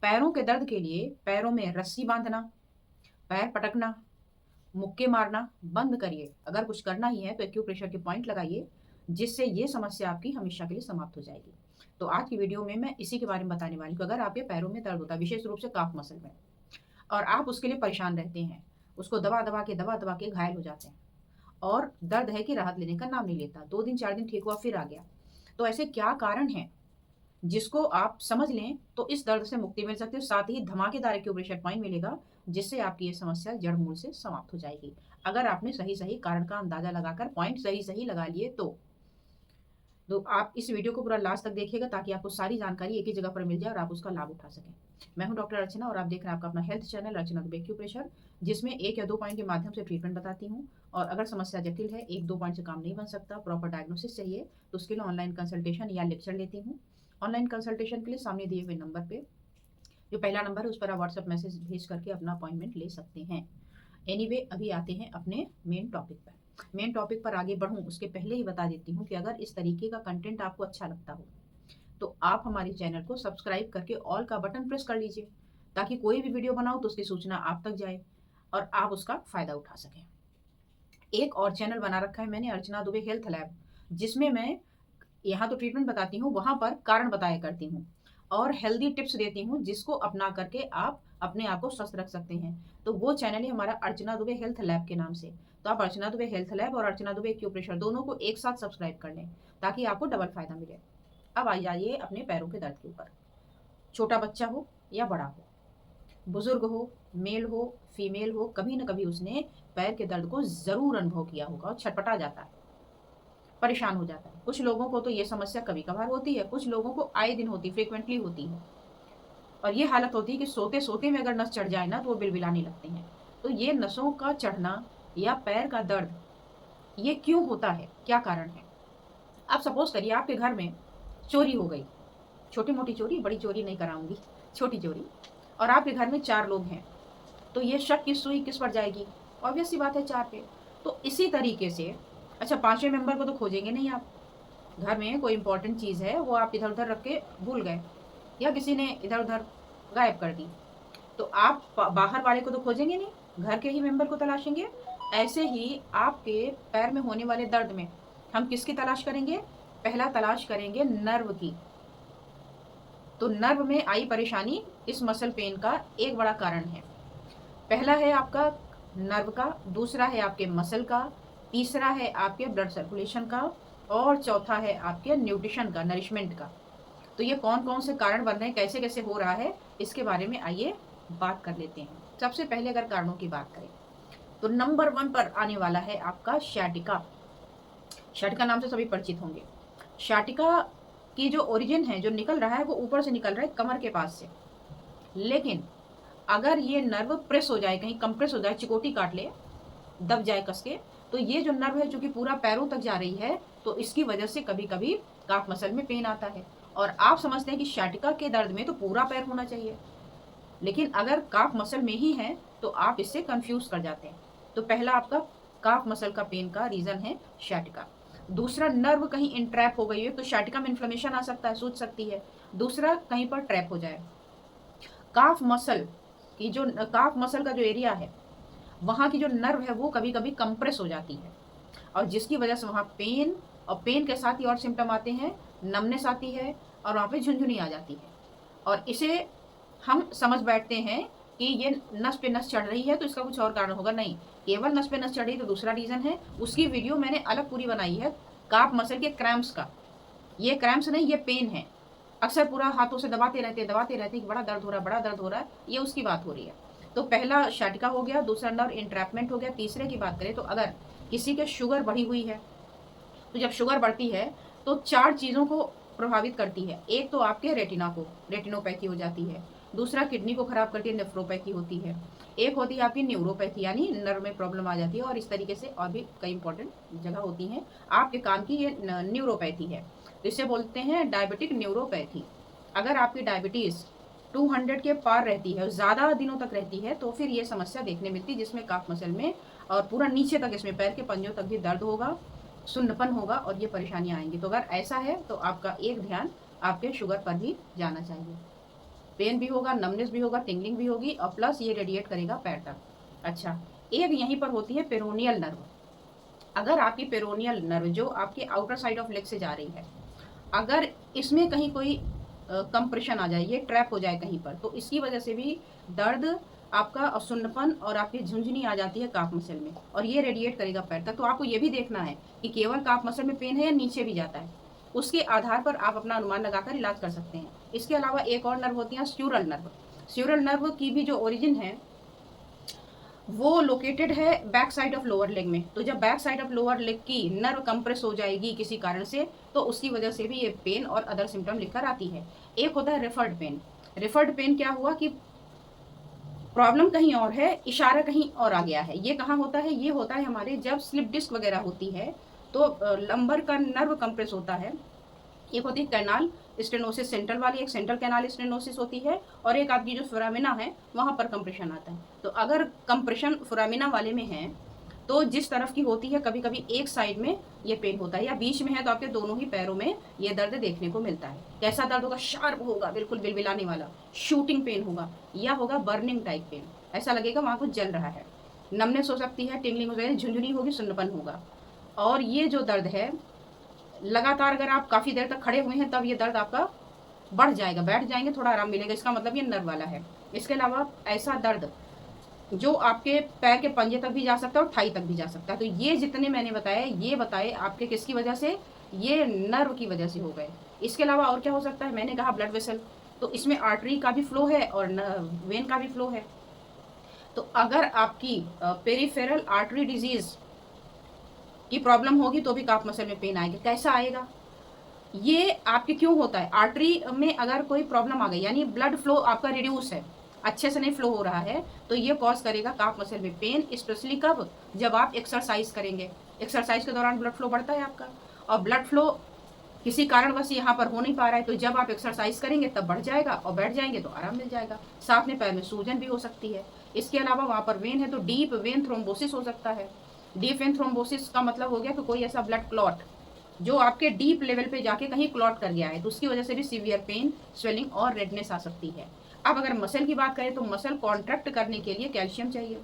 पैरों के दर्द के लिए पैरों में रस्सी बांधना, पैर पटकना, मुक्के मारना बंद करिए। अगर कुछ करना ही है तो एक्यूप्रेशर के पॉइंट लगाइए, जिससे ये समस्या आपकी हमेशा के लिए समाप्त हो जाएगी। तो आज की वीडियो में मैं इसी के बारे में बताने वाली हूँ। अगर आपके पैरों में दर्द होता है, विशेष रूप से काफ मसल में, और आप उसके लिए परेशान रहते हैं, उसको दबा दबा के घायल हो जाते हैं, और दर्द है कि राहत लेने का नाम नहीं लेता, 2 दिन 4 दिन ठीक हुआ फिर आ गया, तो ऐसे क्या कारण है जिसको आप समझ लें तो इस दर्द से मुक्ति मिल सकती है। साथ ही धमाकेदार एक्यूप्रेशर पॉइंट मिलेगा, जिससे आपकी ये समस्या जड़ मूल से समाप्त हो जाएगी। अगर आपने सही सही कारण का अंदाजा लगाकर पॉइंट सही सही लगा लिए तो आप इस वीडियो को पूरा लास्ट तक देखिएगा, ताकि आपको सारी जानकारी एक ही जगह पर मिल जाए और आप उसका लाभ उठा सकें। मैं हूं डॉक्टर अर्चना, और आप देख रहे हैं आपका अपना हेल्थ चैनल अर्चना दुबे एक्यूप्रेशर, जिसमें 1 या 2 पॉइंट के माध्यम से ट्रीटमेंट बताती हूँ। और अगर समस्या जटिल है, 1-2 पॉइंट से काम नहीं बन सकता, प्रॉपर डायग्नोसिस चाहिए, तो उसके लिए ऑनलाइन कंसल्टेशन या लेक्चर लेती हूँ। ऑनलाइन कंसल्टेशन के लिए सामने दिए हुए नंबर पे, जो पहला नंबर है, उस पर आप व्हाट्सएप मैसेज भेज करके अपना अपॉइंटमेंट ले सकते हैं। एनीवे, अभी आते हैं अपने मेन टॉपिक पर। मेन टॉपिक पर आगे बढ़ूं उसके पहले ही बता देती हूँ कि अगर इस तरीके का कंटेंट आपको अच्छा लगता हो तो आप हमारे चैनल को सब्सक्राइब करके ऑल का बटन प्रेस कर लीजिए, ताकि कोई भी वीडियो बनाओ तो उसकी सूचना आप तक जाए और आप उसका फायदा उठा सकें। एक और चैनल बना रखा है मैंने, अर्चना दुबे हेल्थ लैब, जिसमें मैं यहाँ तो ट्रीटमेंट बताती हूँ, वहां पर कारण बताया करती हूँ और हेल्दी टिप्स देती हूँ, जिसको अपना करके आप अपने आप को स्वस्थ रख सकते हैं। तो वो चैनल है हमारा अर्चना दुबे हेल्थ लैब के नाम से। तो आप अर्चना दुबे हेल्थ लैब और अर्चना दुबे एक्यूप्रेशर दोनों को एक साथ सब्सक्राइब कर लें, ताकि आपको डबल फायदा मिले। अब आ जाइए अपने पैरों के दर्द के ऊपर। छोटा बच्चा हो या बड़ा हो, बुजुर्ग हो, मेल हो, फीमेल हो, कभी न कभी उसने पैर के दर्द को जरूर अनुभव किया होगा और छटपटा जाता है, परेशान हो जाता है। कुछ लोगों को तो ये समस्या कभी कभार होती है, कुछ लोगों को आए दिन होती, फ्रिक्वेंटली होती है। और ये हालत होती है कि सोते सोते में अगर नस चढ़ जाए ना तो वो बिलबिलाने लगते हैं। तो ये नसों का चढ़ना या पैर का दर्द, ये क्यों होता है, क्या कारण है? आप सपोज करिए आपके घर में चोरी हो गई, छोटी मोटी चोरी, बड़ी चोरी नहीं कराऊंगी, छोटी चोरी, और आपके घर में 4 लोग हैं, तो ये शक की सुई किस पर जाएगी? ऑब्वियस सी बात है, 4 पे। तो इसी तरीके से, अच्छा, 5वें मेंबर को तो खोजेंगे नहीं आप। घर में कोई इंपॉर्टेंट चीज़ है, वो आप इधर उधर रख के भूल गए, या किसी ने इधर उधर गायब कर दी, तो आप बाहर वाले को तो खोजेंगे नहीं, घर के ही मेंबर को तलाशेंगे। ऐसे ही आपके पैर में होने वाले दर्द में हम किसकी तलाश करेंगे? पहला तलाश करेंगे नर्व की। तो नर्व में आई परेशानी इस मसल पेन का एक बड़ा कारण है। पहला है आपका नर्व का, दूसरा है आपके मसल का, तीसरा है आपके ब्लड सर्कुलेशन का, और चौथा है आपके न्यूट्रिशन का, नरिशमेंट का। तो ये कौन कौन से कारण बन रहे हैं, कैसे कैसे हो रहा है, इसके बारे में आइए बात कर लेते हैं। सबसे पहले अगर कारणों की बात करें तो नंबर 1 पर आने वाला है आपका शाटिका। शाटिका नाम से सभी परिचित होंगे। शाटिका की जो ओरिजिन है, जो निकल रहा है, वो ऊपर से निकल रहा है कमर के पास से। लेकिन अगर ये नर्व प्रेस हो जाए, कहीं कंप्रेस हो जाए, चिकोटी काट ले, दब जाए कस के, तो ये जो नर्व है जो कि पूरा पैरों तक जा रही है, तो इसकी वजह से कभी कभी काफ मसल में पेन आता है। और आप समझते हैं कि शाटिका के दर्द में तो पूरा पैर होना चाहिए, लेकिन अगर काफ मसल में ही है तो आप इससे कंफ्यूज कर जाते हैं। तो पहला आपका काफ मसल का पेन का रीजन है शाटिका। दूसरा, नर्व कहीं इंट्रैप हो गई है, तो शाटिका में इन्फ्लेमेशन आ सकता है, सूज सकती है। दूसरा, कहीं पर ट्रैप हो जाए। काफ मसल की जो, काफ मसल का जो एरिया है, वहाँ की जो नर्व है वो कभी कभी कंप्रेस हो जाती है, और जिसकी वजह से वहाँ पेन, और पेन के साथ ही और सिम्टम आते हैं, नमनेस आती है, और वहाँ पे झुनझुनी आ जाती है। और इसे हम समझ बैठते हैं कि ये नस पे नस चढ़ रही है तो इसका कुछ और कारण होगा। नहीं, केवल नस पे नस चढ़ रही तो दूसरा रीजन है। उसकी वीडियो मैंने अलग पूरी बनाई है, काफ मसल के क्रैम्प्स का। ये क्रैम्प्स नहीं, ये पेन है। अक्सर पूरा हाथों से दबाते रहते कि बड़ा दर्द हो रहा है, बड़ा दर्द हो रहा है, ये उसकी बात हो रही है। तो पहला शाटिका हो गया, दूसरा नर्व इंट्रैपमेंट हो गया। तीसरे की बात करें तो अगर किसी के शुगर बढ़ी हुई है, तो जब शुगर बढ़ती है तो 4 चीज़ों को प्रभावित करती है। एक तो आपके रेटिना को, रेटिनोपैथी हो जाती है। दूसरा, किडनी को खराब करती है, नेफ्रोपैथी होती है। एक होती है आपकी न्यूरोपैथी, यानी नर्व में प्रॉब्लम आ जाती है। और इस तरीके से और भी कई इंपॉर्टेंट जगह होती हैं आपके कान की, ये न्यूरोपैथी है। तो इसे बोलते हैं डायबिटिक न्यूरोपैथी। अगर आपकी डायबिटीज़ 200 के पार रहती है, ज़्यादा दिनों तक रहती है, तो फिर ये समस्या देखने मिलती है, जिसमें काफ मसल में और पूरा नीचे तक, इसमें पैर के पंजों तक भी दर्द होगा, सुन्नपन होगा, और ये परेशानियां आएंगी। तो अगर ऐसा है तो आपका एक ध्यान आपके शुगर पर भी जाना चाहिए। पेन भी होगा, नमनेस भी होगा, टिंगलिंग भी होगी और प्लस ये रेडिएट करेगा पैर तक। अच्छा, एक यहीं पर होती है पेरोनियल नर्व। अगर आपकी पेरोनियल नर्व जो आपके आउटर साइड ऑफ लेग से जा रही है, अगर इसमें कहीं कोई कंप्रेशन आ जाए, ये ट्रैप हो जाए कहीं पर, तो इसकी वजह से भी दर्द आपका और सुन्नपन और आपकी झुंझुनी आ जाती है काफ मसल में, और ये रेडिएट करेगा पैर तक। तो आपको ये भी देखना है कि केवल काफ मसल में पेन है या नीचे भी जाता है। उसके आधार पर आप अपना अनुमान लगाकर इलाज कर सकते हैं। इसके अलावा एक और नर्व होती है स्यूरल नर्व। स्यूरल नर्व की भी जो ओरिजिन है वो लोकेटेड है back side of lower leg में। तो जब back side of lower leg की नर्व कंप्रेस हो जाएगी किसी कारण से, तो उसकी वजह से भी ये पेन और अदर सिम्टम लिखकर आती है। एक होता है रेफर्ड पेन। रेफर्ड पेन क्या हुआ कि प्रॉब्लम कहीं और है, इशारा कहीं और आ गया है। ये कहाँ होता है? ये होता है हमारे जब स्लिप डिस्क वगैरह होती है तो लंबर का नर्व कंप्रेस होता है। एक होती है कैनाल स्टेनोसिस सेंट्रल वाली, एक सेंट्रल कैनाल स्टेनोसिस होती है, और एक आपकी जो फोरामिना है वहाँ पर कंप्रेशन आता है। तो अगर कंप्रेशन फोरामिना वाले में है तो जिस तरफ की होती है, कभी कभी एक साइड में ये पेन होता है, या बीच में है तो आपके दोनों ही पैरों में ये दर्द देखने को मिलता है। कैसा दर्द होगा? शार्प होगा, बिल्कुल बिलबिलाने वाला, शूटिंग पेन होगा, या होगा बर्निंग टाइप पेन, ऐसा लगेगा वहाँ कुछ जल रहा है। नमनेस हो सकती है, टिंगलिंग हो जाएगी, झुंझुनी होगी, सुन्नपन होगा। और ये जो दर्द है लगातार अगर आप काफ़ी देर तक खड़े हुए हैं तब ये दर्द आपका बढ़ जाएगा, बैठ जाएंगे थोड़ा आराम मिलेगा, इसका मतलब ये नर्व वाला है। इसके अलावा ऐसा दर्द जो आपके पैर के पंजे तक भी जा सकता है और थाई तक भी जा सकता है। तो ये जितने मैंने बताए, ये बताए आपके किसकी वजह से? ये नर्व की वजह से हो गए। इसके अलावा और क्या हो सकता है? मैंने कहा ब्लड वेसल, तो इसमें आर्टरी का भी फ्लो है और वेन का भी फ्लो है। तो अगर आपकी पेरिफेरल आर्टरी डिजीज की प्रॉब्लम होगी तो भी काफ मसल में पेन आएगा। कैसा आएगा? ये आपके क्यों होता है? आर्टरी में अगर कोई प्रॉब्लम आ गई, यानी ब्लड फ्लो आपका रिड्यूस है, अच्छे से नहीं फ्लो हो रहा है, तो ये कॉज करेगा काफ मसल में पेन। स्पेशली कब? जब आप एक्सरसाइज करेंगे। एक्सरसाइज के दौरान ब्लड फ्लो बढ़ता है आपका, और ब्लड फ्लो किसी कारणवश यहाँ पर हो नहीं पा रहा है, तो जब आप एक्सरसाइज करेंगे तब बढ़ जाएगा, और बैठ जाएंगे तो आराम मिल जाएगा। साथ में पैर में सूजन भी हो सकती है। इसके अलावा वहाँ पर वेन है तो डीप वेन थ्रोम्बोसिस हो सकता है। डीप वेन थ्रोम्बोसिस का मतलब हो गया कि कोई ऐसा ब्लड क्लॉट जो आपके डीप लेवल पे जाके कहीं क्लॉट कर गया है, तो उसकी वजह से भी सीवियर पेन, स्वेलिंग और रेडनेस आ सकती है। अब अगर मसल की बात करें तो मसल कॉन्ट्रैक्ट करने के लिए कैल्शियम चाहिए,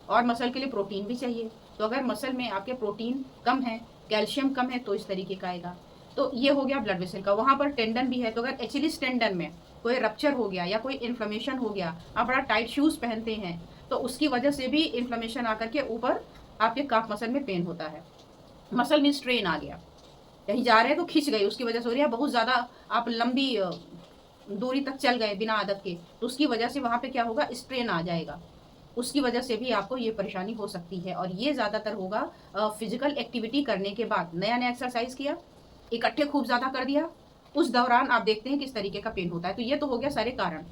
और मसल के लिए प्रोटीन भी चाहिए। तो अगर मसल में आपके प्रोटीन कम है, कैल्शियम कम है, तो इस तरीके का आएगा। तो ये हो गया ब्लड वेसल का। वहाँ पर टेंडन भी है, तो अगर एचिलिस टेंडन में कोई रप्चर हो गया या कोई इन्फ्लेमेशन हो गया, आप बड़ा टाइट शूज़ पहनते हैं, तो उसकी वजह से भी इन्फ्लेमेशन आकर के ऊपर आपके काफ मसल में पेन होता है। मसल में स्ट्रेन आ गया, कहीं जा रहे हैं तो खिंच गई, उसकी वजह से हो रही है। बहुत ज़्यादा आप लंबी दूरी तक चल गए बिना आदत के, तो उसकी वजह से वहाँ पे क्या होगा? स्ट्रेन आ जाएगा, उसकी वजह से भी आपको ये परेशानी हो सकती है। और ये ज़्यादातर होगा फिजिकल एक्टिविटी करने के बाद, नया नया एक्सरसाइज किया, इकट्ठे खूब ज़्यादा कर दिया, उस दौरान आप देखते हैं किस तरीके का पेन होता है। तो ये तो हो गया सारे कारण,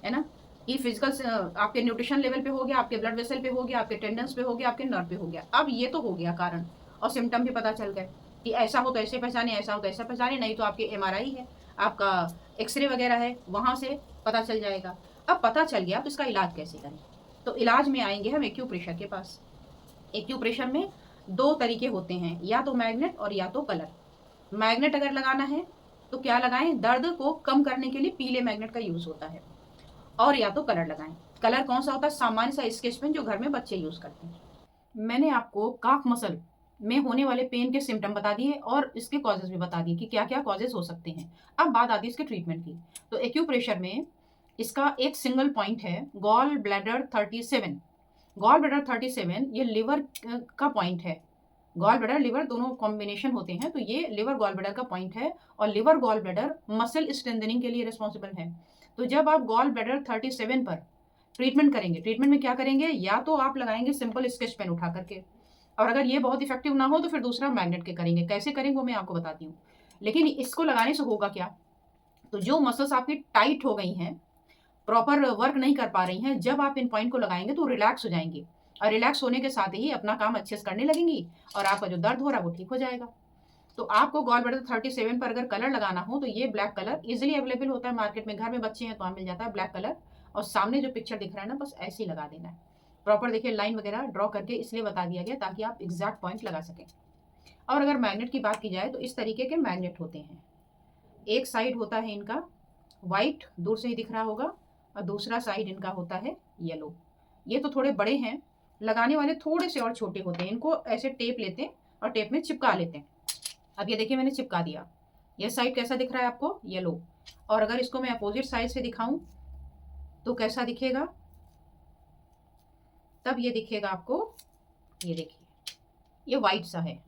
है ना, कि फिजिकल आपके न्यूट्रिशन लेवल पे हो गया, आपके ब्लड वेसल पे हो गया, आपके टेंडेंस पे हो गया, आपके नर्व पे हो गया। अब ये तो हो गया कारण, और सिम्टम भी पता चल गए कि ऐसा हो तो ऐसे पहचाने, ऐसा हो तो ऐसा पहचाने, नहीं तो आपके एमआरआई है, आपका एक्सरे वगैरह है, वहाँ से पता चल जाएगा। अब पता चल गया तो इसका इलाज कैसे करें? तो इलाज में आएंगे हम एक्यूप्रेशर के पास। एक्यूप्रेशर में दो तरीके होते हैं, या तो मैग्नेट और या तो कलर। मैग्नेट अगर लगाना है तो क्या लगाएं? दर्द को कम करने के लिए पीले मैग्नेट का यूज होता है, और या तो कलर लगाएं। कलर कौन सा होता है? सामान्य सा स्केच पेन जो घर में बच्चे यूज करते हैं। मैंने आपको काफ मसल में होने वाले पेन के सिम्टम बता दिए और इसके कॉजेज भी बता दिए कि क्या क्या कॉजेज हो सकते हैं। अब बात आती है इसके ट्रीटमेंट की। तो एक्यूप्रेशर में इसका एक सिंगल पॉइंट है गॉल ब्लैडर 37। गॉल ब्लैडर 37 ये लिवर का पॉइंट है। गॉल ब्लैडर लिवर दोनों कॉम्बिनेशन होते हैं, तो ये लिवर गॉल ब्लैडर का पॉइंट है, और liver gall bladder muscle strengthening के लिए रिस्पॉन्सिबल है। तो जब आप गॉल ब्लैडर 37 पर ट्रीटमेंट करेंगे, ट्रीटमेंट में क्या करेंगे? या तो आप लगाएंगे सिंपल स्केच पेन उठा करके, और अगर ये बहुत इफेक्टिव ना हो तो फिर दूसरा मैग्नेट के करेंगे। कैसे करेंगे वो मैं आपको बताती हूँ। लेकिन इसको लगाने से होगा क्या? तो जो मसल्स आपकी टाइट हो गई हैं, प्रॉपर वर्क नहीं कर पा रही हैं, जब आप इन पॉइंट को लगाएंगे तो रिलैक्स हो जाएंगी, और रिलैक्स होने के साथ ही अपना काम अच्छे से करने लगेंगी, और आपका जो दर्द हो रहा है वो ठीक हो जाएगा। तो आपको गॉल ब्लैडर 37 पर अगर कलर लगाना हो तो ये ब्लैक कलर इजिली अवेलेबल होता है मार्केट में। घर में बच्चे हैं तो वहाँ मिल जाता है ब्लैक कलर, और सामने जो पिक्चर दिख रहा है ना, बस ऐसे ही लगा देना है। प्रॉपर देखिए लाइन वगैरह ड्रॉ करके इसलिए बता दिया गया ताकि आप एग्जैक्ट पॉइंट लगा सकें। और अगर मैग्नेट की बात की जाए तो इस तरीके के मैग्नेट होते हैं। एक साइड होता है इनका वाइट दूर से ही दिख रहा होगा, और दूसरा साइड इनका होता है येलो। ये तो थोड़े बड़े हैं, लगाने वाले थोड़े से और छोटे होते हैं। इनको ऐसे टेप लेते हैं और टेप में चिपका लेते हैं। अब ये देखिए मैंने चिपका दिया। ये साइड कैसा दिख रहा है आपको? येलो। और अगर इसको मैं अपोजिट साइड से दिखाऊं तो कैसा दिखेगा? तब ये दिखेगा आपको, ये देखिए ये वाइट सा है।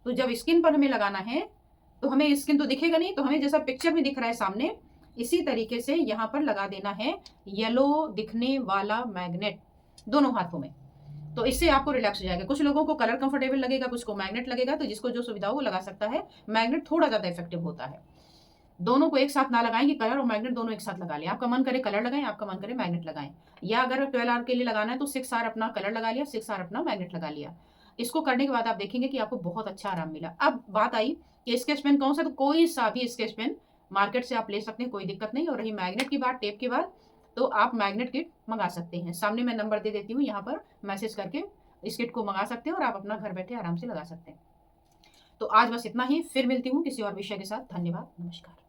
तो जब स्किन पर हमें लगाना है तो हमें स्किन तो दिखेगा नहीं, तो हमें जैसा पिक्चर में दिख रहा है सामने, इसी तरीके से यहाँ पर लगा देना है येलो दिखने वाला मैग्नेट दोनों हाथों में। तो इससे आपको रिलैक्स हो जाएगा। कुछ लोगों को कलर कंफर्टेबल लगेगा, कुछ को मैग्नेट लगेगा, तो जिसको जो सुविधा हो वो लगा सकता है। मैग्नेट थोड़ा ज्यादा इफेक्टिव होता है। दोनों को एक साथ ना लगाएं कि कलर और मैग्नेट दोनों एक साथ लगा लें। आपका मन करे कलर लगाएं, आपका मन करे मैग्नेट लगाएं। या अगर 12 आवर के लिए लगाना है तो 6 आवर अपना कलर लगा लिया, 6 आवर अपना मैग्नेट लगा लिया। इसको करने के बाद आप देखेंगे कि आपको बहुत अच्छा आराम मिला। अब बात आई कि स्केच पेन कौन सा, तो कोई सा भी स्केच पेन मार्केट से आप ले सकते हैं, कोई दिक्कत नहीं। और रही मैग्नेट की बात, टेप की बात, तो आप मैग्नेट किट मंगा सकते हैं। सामने मैं नंबर दे देती हूँ, यहाँ पर मैसेज करके इस किट को मंगा सकते हैं और आप अपना घर बैठे आराम से लगा सकते हैं। तो आज बस इतना ही, फिर मिलती हूँ किसी और विषय के साथ। धन्यवाद, नमस्कार।